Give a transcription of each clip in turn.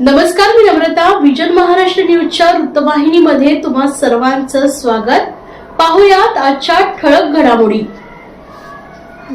नमस्कार, मी नम्रता. विजन महाराष्ट्र न्यूजच्या वृत्तवाहिनीमध्ये तुम्हा सर्वांचं स्वागत. पाहुयात आजच्या ठळक घडामोडी.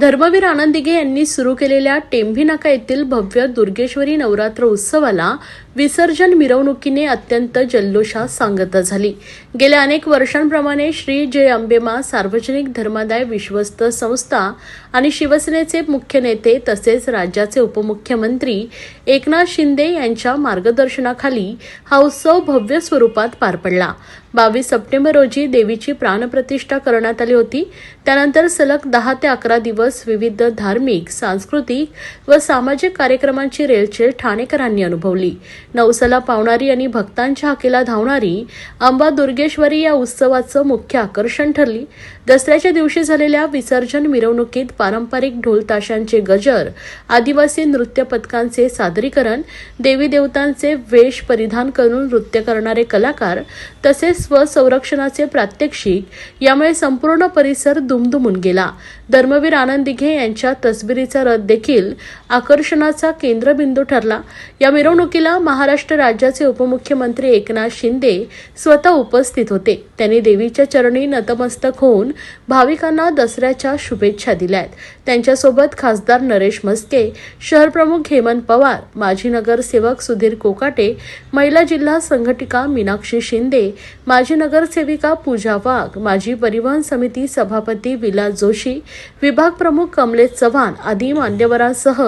धर्मवीर आनंद दिघे यांनी सुरू केलेल्या टेंभी नाका येथील भव्य दुर्गेश्वरी नवरात्र उत्सवाला विसर्जन मिरवणुकीने अत्यंत जल्लोषात सांगता झाली. गेल्या अनेक वर्षांप्रमाणे श्री जय अंबेमा सार्वजनिक धर्मादाय विश्वस्त संस्था आणि शिवसेनेचे मुख्य नेते तसेच राज्याचे उपमुख्यमंत्री एकनाथ शिंदे यांच्या मार्गदर्शनाखाली हा उत्सव भव्य स्वरूपात पार पडला. 22 सप्टेंबर रोजी देवीची प्राणप्रतिष्ठा करण्यात आली होती. त्यानंतर सलग 10 ते 11 दिवस विविध धार्मिक, सांस्कृतिक व सामाजिक कार्यक्रमांची रेलचेल ठाणेकरांनी अनुभवली. नवसाला पावणारी आणि भक्तांच्या हाकेला धावणारी अंबा दुर्गेश्वरी या उत्सवाचं मुख्य आकर्षण ठरली. दसऱ्याच्या दिवशी झालेल्या विसर्जन मिरवणुकीत पारंपरिक ढोल ताशांचे गजर, आदिवासी नृत्य पथकांचे सादरीकरण, देवी देवतांचे वेश परिधान करून नृत्य करणारे कलाकार तसेच स्वसंरक्षणाचे प्रात्यक्षिक यामुळे संपूर्ण परिसर दुमदुमून गेला. धर्मवीर आनंद दिघे यांच्या तसबिरीचा रथ देखील आकर्षणाचा केंद्रबिंदू ठरला. या मिरवणुकीला महाराष्ट्र राज्याचे उपमुख्यमंत्री एकनाथ शिंदे स्वतः उपस्थित होते. त्यांनी देवीच्या चरणी नतमस्तक होऊन भाविकांना दसऱ्याच्या शुभेच्छा दिल्यात. त्यांच्यासोबत खासदार नरेश म्हस्के, शहरप्रमुख हेमंत पवार, माजी नगरसेवक सुधीर कोकाटे, महिला जिल्हा संघटिका मीनाक्षी शिंदे, माजी नगरसेविका पूजा वाघ, माजी परिवहन समिती सभापती विलास जोशी, विभाग प्रमुख कमलेश चव्हाण आदी मान्यवरांसह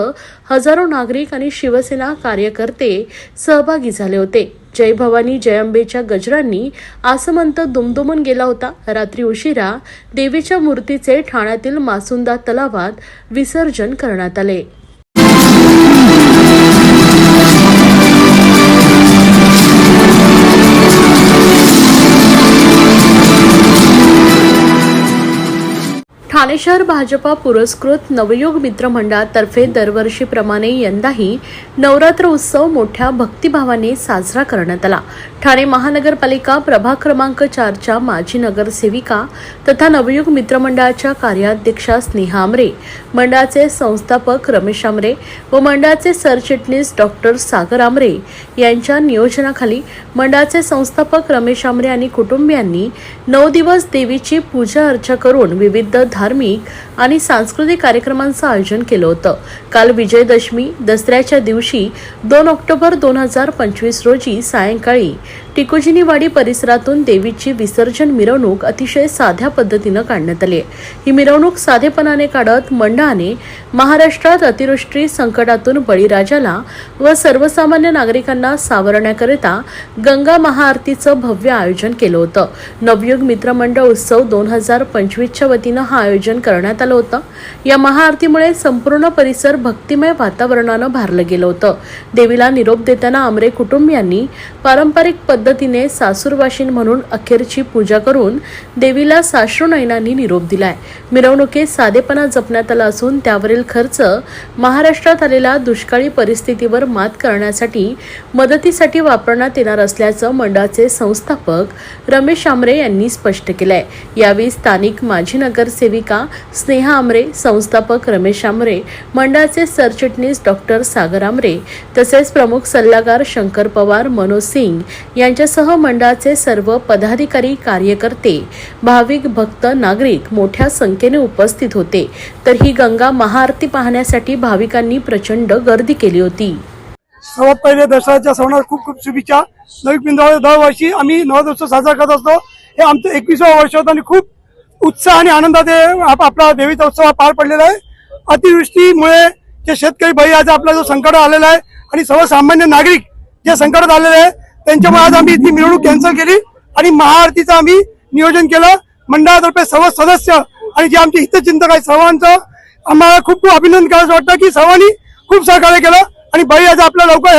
हजारो नागरिक आणि शिवसेना कार्यकर्ते सहभागी झाले होते. जय भवानी जय अंबेच्या गजरांनी आसमंत दुमदुमून गेला होता. रात्री उशिरा देवीच्या मूर्तीचे ठाण्यातील मासुंदा तलावात विसर्जन करण्यात आले. ठाणे शहर भाजपा पुरस्कृत नवयुग मित्र मंडळातर्फे दरवर्षीप्रमाणे यंदाही नवरात्र उत्सव मोठ्या भक्तिभावाने साजरा करण्यात आला. ठाणे महानगरपालिका प्रभाग क्रमांक 4च्या माजी नगरसेविका तथा नवयुग मित्र मंडळाच्या कार्याध्यक्षा स्नेहा आमरे, मंडळाचे संस्थापक रमेश आमरे व मंडळाचे सरचिटणीस डॉक्टर सागर आमरे यांच्या नियोजनाखाली मंडळाचे संस्थापक रमेश आमरे आणि कुटुंबियांनी 9 दिवस देवीची पूजा अर्चा करून विविध धार्मिक आणि सांस्कृतिक कार्यक्रमांचं आयोजन केलं होतं. काल विजयदशमी दसऱ्याच्या दिवशी 2 ऑक्टोबर 2025 रोजी सायंकाळी टिकोजिनीवाडी परिसरातून देवीची विसर्जन मिरवणूक अतिशय साध्या पद्धतीनं काढण्यात आली. ही मिरवणूक साधेपणाने काढत मंडळाने महाराष्ट्रात अतिवृष्टी संकटातून बळीराजाला व सर्वसामान्य नागरिकांना सावरण्याकरिता गंगा महाआरतीचं भव्य आयोजन केलं होतं. नवयुग मित्रमंडळ उत्सव 2025च्या वतीनं हा आयोजन करण्यात आलं होतं. या महाआरतीमुळे संपूर्ण परिसर भक्तिमय वातावरणानं भारलं गेलं होतं. देवीला निरोप देताना आमरे कुटुंबियांनी पारंपरिक पद्धतीने सासूरवाशीन म्हणून अखेरची पूजा करून देवीला साश्रू नयनांनी निरोप दिलाय. मिरवणुकीत साधेपणा जपण्यात आला असून त्यावरील खर्च महाराष्ट्रात आलेल्या दुष्काळी परिस्थितीवर मात करण्यासाठी मदतीसाठी वापरण्यात येणार असल्याचं मंडळाचे संस्थापक रमेश आमरे यांनी स्पष्ट केलंय. यावेळी स्थानिक माजी नगरसेविका स्नेहा आमरे, संस्थापक रमेश आमरे, मंडळाचे सरचिटणीस डॉक्टर सागर आमरे तसेच प्रमुख सल्लागार शंकर पवार, मनोज सिंग यांच्यासह मंडळाचे सर्व पदाधिकारी, कार्यकर्ते, भाविक, भक्त, नागरिक मोठ्या संख्येने उपस्थित होते. तर ही गंगा महाआरती पाहण्यासाठी भाविकांनी प्रचंड गर्दी केली होती. सर्वात पहिले दसऱ्याच्या सणात खूप खूप शुभेच्छा. नवीन पिंपळगाव दरवर्षी आम्ही नवरात्र साजरा करत असतो. हे आमचं 21वा वर्ष होतं आणि खूप उत्साह आणि आनंदात आपला देवीचा उत्सव पार पडलेला आहे. अतिवृष्टीमुळे जे शेतकरी बळीराजा आपला जो संकट आलेला आहे आणि सर्वसामान्य नागरिक जे संकटात आलेले आहे त्यांच्यामुळे आज आम्ही ती मिरवणूक कॅन्सल केली आणि महाआरतीचं आम्ही नियोजन केलं. मंडळातर्फे सर्व सदस्य आणि जे आमचे हितचिंतक आहेत सर्वांचं आम्हाला खूप खूप अभिनंदन करायचं वाटतं की सर्वांनी खूप सहकार्य केलं आणि बळीराजा आपल्या लवकर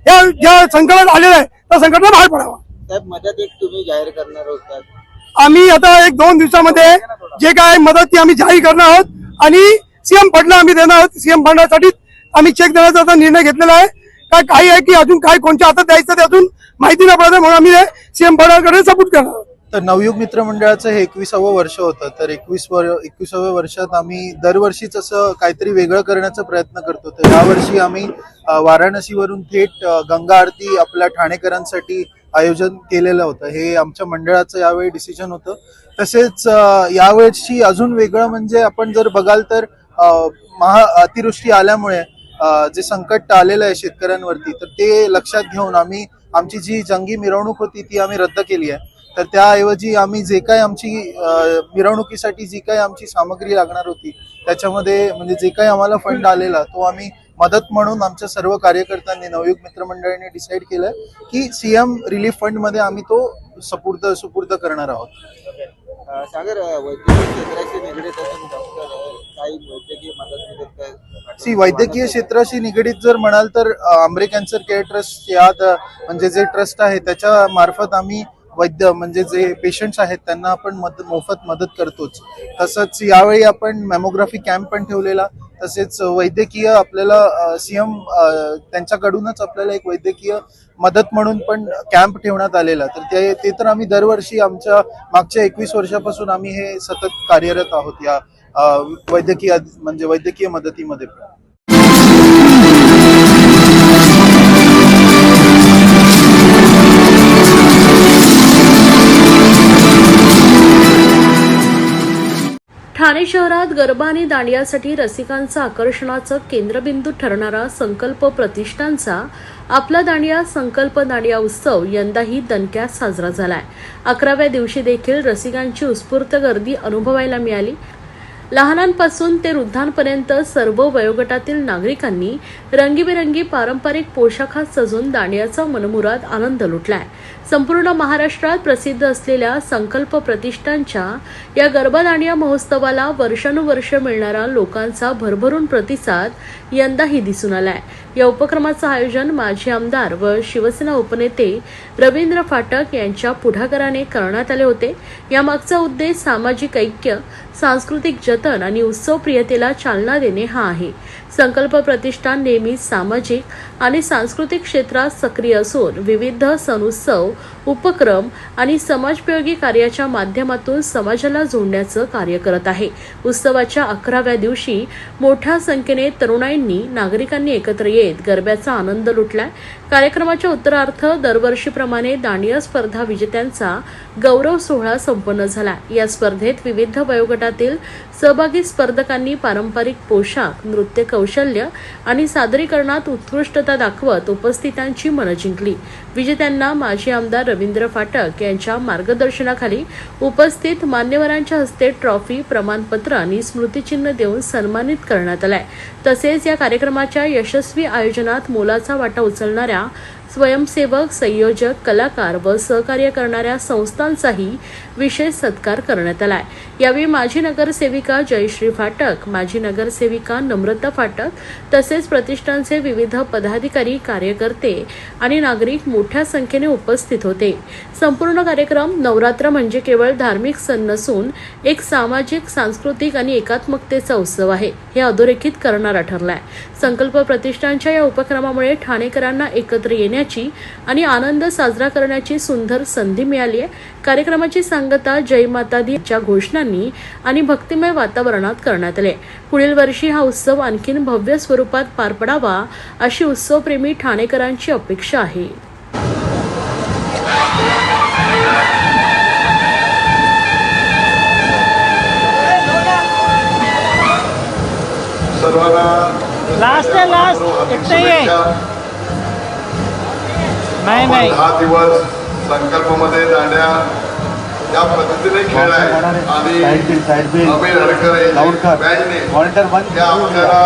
या ज्या संकटात आलेला आहे त्या संकटाला बाहेर पडावा. मदत एक तुम्ही जाहीर करणार होतात. आम्ही आता 1-2 दिवसामध्ये जे काय मदत ती आम्ही जाहीर करणार आहोत आणि सीएम फंडला आम्ही देणार आहोत. सीएम फंडासाठी आम्ही चेक देण्याचा निर्णय घेतलेला आहे. काय काही आहे की अजून काय कोणत्या हातात द्यायचं ते अजून माहिती न पडत म्हणून आम्ही सीएम फंडाकडे सपोर्ट करणार आहोत. तर नवयुग मित्र मंडळाचं हे 21वं वर्ष होतं. तर 21व्या वर्षात आम्ही दरवर्षीच असं काहीतरी वेगळं करण्याचा प्रयत्न करतो. तर यावर्षी आम्ही वाराणसीवरून थेट गंगा आरती आपल्या ठाणेकरांसाठी आयोजन केलेलं होतं. हे आमच्या मंडळाचं यावेळी डिसिजन होतं. तसेच यावर्षी अजून वेगळं म्हणजे आपण जर बघाल तर अतिवृष्टी आल्यामुळे जे संकट आलेलं आहे शेतकऱ्यांवरती, तर ते लक्षात घेऊन आम्ही आमची जी जंगी मिरवणूक होती ती आम्ही रद्द केली आहे. तर त्याऐवजी आम्ही जे काही आमची मिरवणुकीसाठी जी काही आमची सामग्री लागणार होती त्याच्यामध्ये म्हणजे जे काही आम्हाला फंड आलेला तो आम्ही मदत म्हणून आमच्या सर्व कार्यकर्त्यांनी नवयुग मित्रमंडळाने डिसाईड केलं की सीएम रिलीफ फंड मध्ये आम्ही तो सुपूर्द करणार आहोत. सागर, वैद्यकीय क्षेत्राशी निगडीत असून डॉक्टर काही वैद्यकीय मदत मिळत काय? वैद्यकीय क्षेत्राशी निगडीत जर म्हणाल तर आंबरे कॅन्सर केअर ट्रस्ट या म्हणजे जे ट्रस्ट आहे त्याच्या मार्फत आम्ही वैद्य म्हणजे जे पेशंट्स आहेत त्यांना आपण मोफत मदत करतोच. तसंच यावेळी आपण मॅमोग्राफी कॅम्प पण ठेवलेला. तसेच वैद्यकीय आपल्याला सीएम त्यांच्याकडूनच आपल्याला एक वैद्यकीय मदत म्हणून पण कॅम्प ठेवण्यात आलेला. तर ते तर आम्ही दरवर्षी आमच्या मागच्या 21 वर्षापासून आम्ही हे सतत कार्यरत आहोत या वैद्यकीय मदतीमध्ये पण. ठाणे शहरात गरबा आणि दांडियासाठी रसिकांचं आकर्षणाचं केंद्रबिंदू ठरणारा संकल्प प्रतिष्ठानचा आपला दांडिया संकल्प दांडिया उत्सव यंदाही दणक्यात साजरा झालाय. 11व्या दिवशी देखील रसिकांची उत्स्फूर्त गर्दी अनुभवायला मिळाली. लहानांपासून ते वृद्धांपर्यंत सर्व वयोगटातील नागरिकांनी रंगीबेरंगी पारंपरिक पोशाखात सजून दांडियाचा मनमुराद आनंद लुटलाय. संपूर्ण महाराष्ट्रात प्रसिद्ध असलेल्या संकल्प प्रतिष्ठानच्या या गरबा दांडिया महोत्सवाला वर्षानुवर्ष मिळणारा लोकांचा भरभरून प्रतिसाद यंदाही दिसून आलाय. या उपक्रमाचं आयोजन माजी आमदार व शिवसेना उपनेते रवींद्र फाटक यांच्या पुढाकाराने करण्यात आले होते. यामागचा उद्देश सामाजिक ऐक्य, सांस्कृतिक जतन आणि उत्सव प्रियतेला चालना देणे हा आहे. संकल्प प्रतिष्ठान नेहमीच सामाजिक आणि सांस्कृतिक क्षेत्रात सक्रिय असून विविध सण उत्सव, उपक्रम आणि समाजोपयोगी कार्याच्या माध्यमातून समाजाला जोडण्याचं कार्य करत आहे. उत्सवाच्या 11व्या दिवशी मोठ्या संख्येने तरुणाईंनी नागरिकांनी एकत्र येत गरब्याचा आनंद लुटलाय. कार्यक्रमाच्या उत्तरार्थ दरवर्षीप्रमाणे दांडिया स्पर्धा विजेत्यांचा गौरव सोहळा संपन्न झाला. या स्पर्धेत विविध वयोगटातील सहभागी स्पर्धकांनी पारंपरिक पोशाख, नृत्य कौशल्य आणि सादरीकरणात उत्कृष्टता दाखवत उपस्थितांची मनं जिंकली. विजेत्यांना माजी आमदार रवींद्र फाटक यांच्या मार्गदर्शनाखाली उपस्थित मान्यवरांच्या हस्ते ट्रॉफी, प्रमाणपत्र आणि स्मृतिचिन्ह देऊन सन्मानित करण्यात आलाय. तसेच या कार्यक्रमाच्या यशस्वी आयोजनात मोलाचा वाटा उचलणाऱ्या स्वयंसेवक, संयोजक, कलाकार व सहकार्य करणाऱ्या संस्थांचाही विशेष सत्कार करण्यात आलाय. यावेळी माजी नगरसेविका जयश्री फाटक, माजी नगरसेविका नम्रता फाटक तसेच प्रतिष्ठानचे विविध पदाधिकारी, कार्यकर्ते आणि नागरिक मोठ्या संख्येने उपस्थित होते. संपूर्ण कार्यक्रम नवरात्र म्हणजे केवळ धार्मिक सण नसून एक सामाजिक, सांस्कृतिक आणि एकात्मकतेचा उत्सव आहे, हे अधोरेखित करणारा ठरलाय. संकल्प प्रतिष्ठानच्या या उपक्रमामुळे ठाणेकरांना एकत्र येण्याची आणि आनंद साजरा करण्याची सुंदर संधी मिळाली आहे. कार्यक्रमाची सांगता जय माता दीच्या घोषणांनी आणि भक्तिमय वातावरणात करण्यात आले. पुढील वर्षी हा उत्सव आणखीन भव्य स्वरूपात पार पडावा अशी उत्सवप्रेमी ठाणेकरांची अपेक्षा आहे. लास्ट है, लास्ट इतना ही है. नाही 10 दिवस संकल्पमध्ये दांड्या या पद्धतीने खेळलाय आणि अमीर हडकर बँडने त्या आपल्याला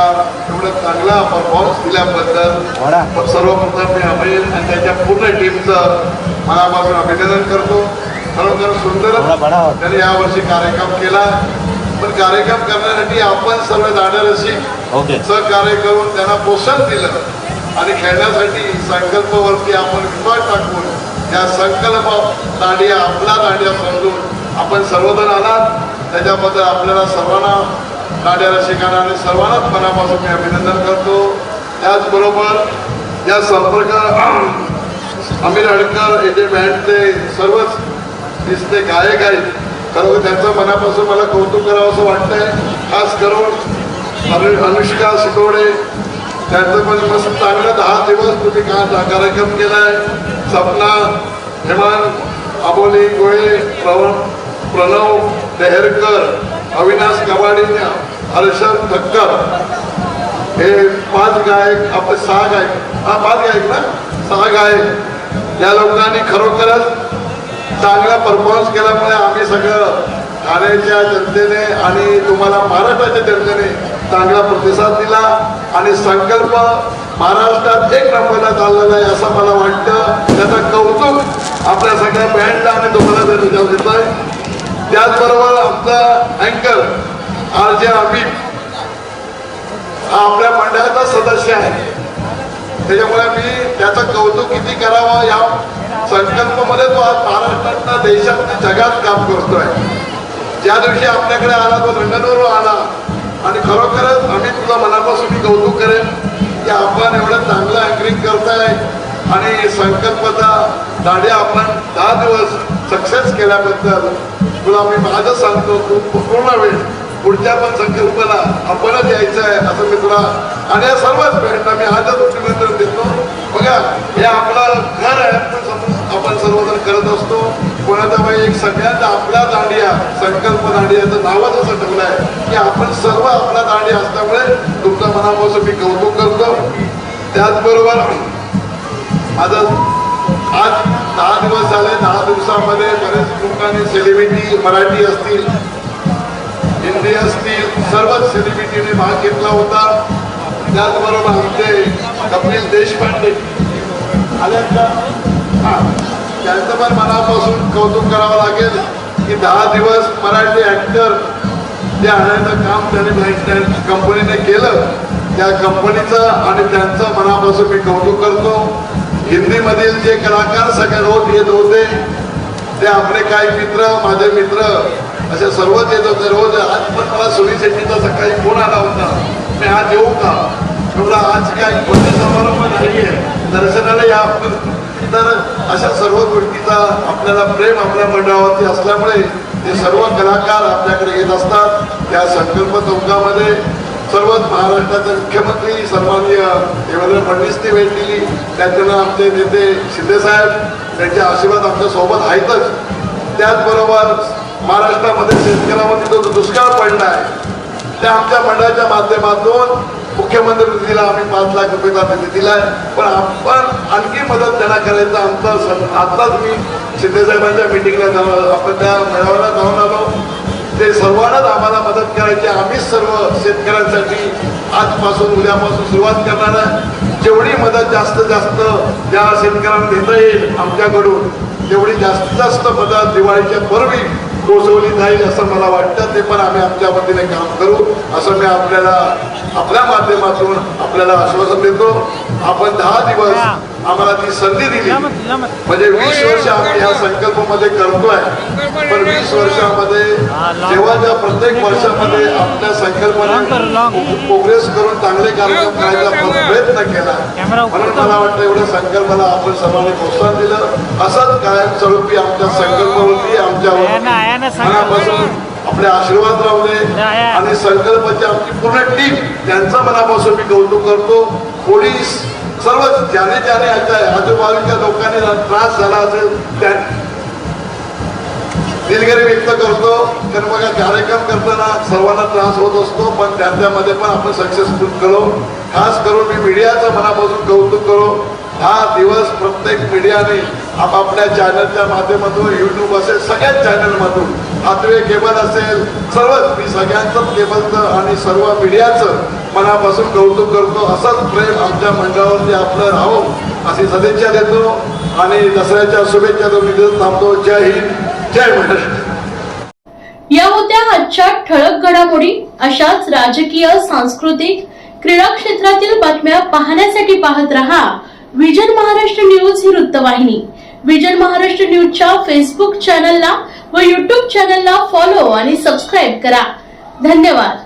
एवढं चांगला परफॉर्मन्स दिल्याबद्दल सर्वप्रथम मी अमीर आणि त्याच्या पूर्ण टीमचं मनापासून अभिनंदन करतो. खरोखर सुंदर त्यांनी यावर्षी कार्यक्रम केला. पण कार्यक्रम करण्यासाठी आपण सर्व दांड्या रसिक सहकार्य करून त्यांना प्रोत्साहन दिलं आणि खेळण्यासाठी संकल्पवरती आपण विश्वास टाकून या संकल्प दांडिया आपला दांडिया समजून आपण सर्वजण आलात. त्याच्याबद्दल आपल्याला सर्वांना, दांडिया रसिकांना आणि सर्वांनाच मनापासून मी अभिनंदन करतो. त्याचबरोबर या संपर्क अमीर हडकर येथे बँडचे सर्वच दिसते गायक आहेत. खरोखर त्यांचं मनापासून मला कौतुक करावं असं वाटतंय. खास करून अनुष्का शितोडे, त्यांचं पण मस्त चांगलं 10 दिवस तुम्ही कार्यक्रम केलाय. सपना हेमान, अबोली गोळे, प्रणव देहरकर, अविनाश कबाडी, हर्षद ठक्कर, हे 5 गायक, आपले 6 गायक, 5 गायक ना, 6 गायक, या लोकांनी खरोखरच चांगला परफॉर्मन्स केल्यामुळे आम्ही सगळं ठाण्याच्या जनतेने आणि तुम्हाला महाराष्ट्राच्या जनतेने चांगला प्रतिसाद दिला आणि संकल्प महाराष्ट्रात 1 नंबरला चाललेला आहे असं मला वाटतं. त्याचं कौतुक आपल्या सगळ्या बँडला आणि तुम्हाला देत आहे. त्याचबरोबर आमचा अँकर RJ अमित हा आपल्या मंडळाचा सदस्य आहे. त्याच्यामुळे मी त्याचं कौतुक किती करावं या संकल्पमध्ये तो आज महाराष्ट्रात देशात जगात काम करतोय. ज्या दिवशी आपल्याकडे आला तो लंडनवरून आला आणि खरोखरच आम्ही तुझं मनापासून मी कौतुक करेन की आपण एवढं चांगलं अँकरिंग करताय आणि संकल्पचा दांड्या आपण 10 दिवस सक्सेस केल्याबद्दल तुला मी माझं सांगतो. तू पूर्ण वेळ पुढच्या पण संकल्पना आपणच यायचं आहे असं मी तुला आणि या सर्वच बँडना मी आजच निमंत्रण देतो. बघा हे आपलं घर आहे, आपण सर्वजण करत असतो. कोणाचा बाई एक सगळ्यांचा आपल्या दांडिया संकल्प दांडियाचं नावच असं ठेवलं आहे की आपण सर्व आपला दांडिया असल्यामुळे तुमच्या मनापासून मी कौतुक करतो. त्याचबरोबर माझं आज 10 दिवस झाले. 10 दिवसामध्ये बरेच लोकांनी सेलिब्रिटी, मराठी असतील, हिंदी असतील, सर्वच सेलिब्रिटीने भाग घेतला होता. त्याचबरोबर आमचे कपिल देशपांडे आल्यात का? हां, त्यांचं पण मनापासून कौतुक करावं लागेल की 10 दिवस मराठी ॲक्टर जे आणण्याचं काम त्याने कंपनीने केलं. त्या कंपनीचं आणि त्यांचं मनापासून मी कौतुक करतो. हिंदीमधील जे कलाकार सगळे रोज येत होते ते आपले काही मित्र, माझे मित्र असे सर्वच येत होते रोज. आज पण मला सुनील शेट्टीचा सकाळी फोन आला होता, मी आज येऊ का? म्हटलं आज काही कोणते समारंभ नाही आहे, दर्शनाला या. तर अशा सर्व गोष्टीचा आपल्याला प्रेम आपल्या मंडळावरती असल्यामुळे ते सर्व कलाकार आपल्याकडे येत असतात. त्या संकल्प चौकामध्ये सर्वच महाराष्ट्राचे मुख्यमंत्री सन्माननीय देवेंद्र फडणवीसनी भेट दिली. त्याच्यानं आमचे नेते शिंदेसाहेब त्यांचे आशीर्वाद आमच्या सोबत आहेतच. त्याचबरोबर महाराष्ट्रामध्ये शेतकऱ्यामध्ये जो दुष्काळ पडला आहे त्या आमच्या मंडळाच्या माध्यमातून मुख्यमंत्री निधीला आम्ही 5 लाख रुपयाचा निधी दिलाय. पण आपण आणखी मदत त्यांना करायचं आमचा आत्ताच मी शिंदेसाहेबांच्या मिटिंगला आपण त्या मेळाव्याला जाऊन आलो. ते सर्वांनाच आम्हाला मदत करायची. आम्हीच सर्व शेतकऱ्यांसाठी आजपासून उद्यापासून सुरुवात करणार आहे. जेवढी मदत जास्तीत जास्त ज्या शेतकऱ्यांना देता येईल आमच्याकडून तेवढी जास्तीत जास्त मदत दिवाळीच्या पूर्वी पोहोचवली जाईल असं मला वाटतं. ते पण आम्ही आमच्या वतीने काम करू असं मी आपल्याला आपल्या माध्यमातून आपल्याला आश्वासन देतो. आपण 10 दिवस आम्हाला ती संधी दिली म्हणजे 20 वर्ष आम्ही ह्या संकल्पामध्ये करतोय. पण 20 वर्षामध्ये जेव्हा प्रत्येक वर्षामध्ये आपल्या संकल्पने प्रोग्रेस करून चांगले कार्यक्रम करायचा प्रयत्न केला. म्हणून मला वाटतं एवढ्या संकल्पाला आपण सर्वांनी प्रोत्साहन दिलं. असंच कायम स्वरूपी आमच्या संकल्पावरती आमच्या मनापासून आपले आशीर्वाद राहले आणि संकल्पाची आमची पूर्ण टीम त्यांचा मनापासून मी कौतुक करतो. पोलीस सर्वच ज्याने ज्याने आजूबाजूच्या लोकांनी त्रास झाला असेल त्या दिलगिरी व्यक्त करतो. तर बघा कार्यक्रम करताना सर्वांना त्रास होत असतो पण त्यामध्ये पण आपण सक्सेसफुल करू. खास करून मी मीडियाचं मनापासून कौतुक करू. 10 दिवस प्रत्येक मीडियाने आपापल्या चॅनलच्या माध्यमातून युट्यूब असेल सगळ्याच चॅनलमधून हातवे केबल असेल सर्वच मी सगळ्यांचं केबलचं आणि सर्व मीडियाचं मनापासून कौतुक करतो. असंच प्रेम आमच्या मंडळावरती आपलं राहो अशी सदिच्छा देतो आणि दसऱ्याच्या शुभेच्छा देऊन थांबतो. जय हिंद, जय महाराष्ट्र. या होत्या आजच्या ठळक घडामोडी. अशाच राजकीय, सांस्कृतिक, क्रीडा क्षेत्रातील बातम्या पाहण्यासाठी पाहत रहा विजन महाराष्ट्र न्यूज ही वृत्तवाहिनी. विजन महाराष्ट्र न्यूजच्या फेसबुक चॅनलला व युट्यूब चॅनलला फॉलो आणि सबस्क्राईब करा. धन्यवाद.